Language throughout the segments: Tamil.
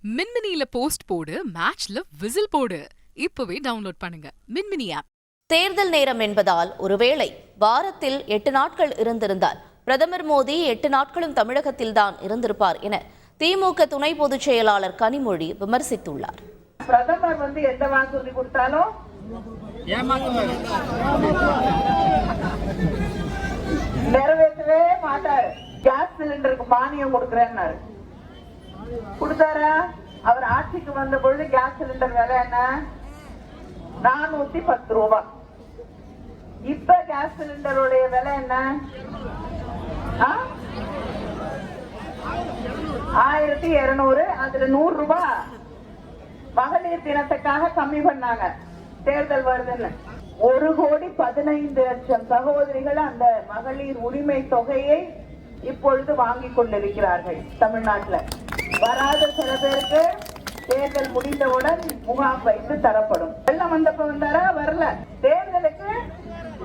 மின்மினியில போஸ்ட் போடு, மேட்ச்ல விசில் போடு. இப்பவே டவுன்லோட் பண்ணுங்க மின்மினி ஆப். தேர்தல் நேரம் என்பதால் ஒருவேளை வாரத்தில் 8 நாட்கள் இருந்திருந்தால் பிரதமர் மோடி 8 நாட்களும் தமிழகத்தில்தான் இருந்திருப்பார் என திமுக துணை பொதுச் செயலாளர் கனிமொழி விமர்சித்துள்ளார். பிரதமர் எந்த வாக்குறுதி கொடுத்தாலும் நிறைவேற்றவே மாட்டாரு. கேஸ் சிலிண்டருக்கு மானியம் கொடுக்கறேன்னாரு, கொடுத்தாரா? அவர் ஆட்சிக்கு வந்த பொழுது கேஸ் சிலிண்டர் விலை என்ன? 410 ரூபாய். இப்ப கேஸ் சிலிண்டருடைய விலை என்ன? 1200. அதுல 100 ரூபாய் மகளிர் தினத்துக்காக கம்மி பண்ணாங்க. தேர்தல் வருதுன்னு 1,15,00,000 சகோதரிகள் அந்த மகளிர் உரிமை தொகையை இப்பொழுது வாங்கிக் கொண்டிருக்கிறார்கள். தமிழ்நாட்டில் வராத சில பேருக்கு தேர்தல் முடிந்தவுடன் முகாம் வைத்து தரப்படும். வெள்ளம் வந்தப்ப வந்தாரா? வரல. தேர்தலுக்கு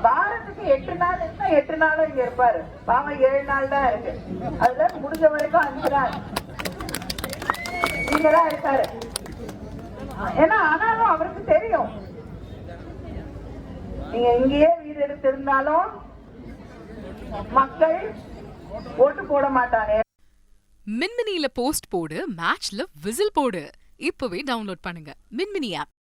வாரத்துக்கு 8 நாள் இருந்தா 8 நாளும் இங்க இருப்பாரு. பாவம் 7 நாள் தான் இருக்கு. அதுல முடிஞ்ச வரைக்கும் 5 நாள் இங்கதான் இருக்காரு. ஏன்னா ஆனாலும் அவருக்கு தெரியும், நீங்க இங்கேயே வீடு எடுத்திருந்தாலும் மக்கள் ஓட்டு போட மாட்டாங்க. மின்மினியில போஸ்ட் போடு, மேட்ச்ல விசில் போடு. இப்பவே டவுன்லோட் பண்ணுங்க மின்மினி ஆப்.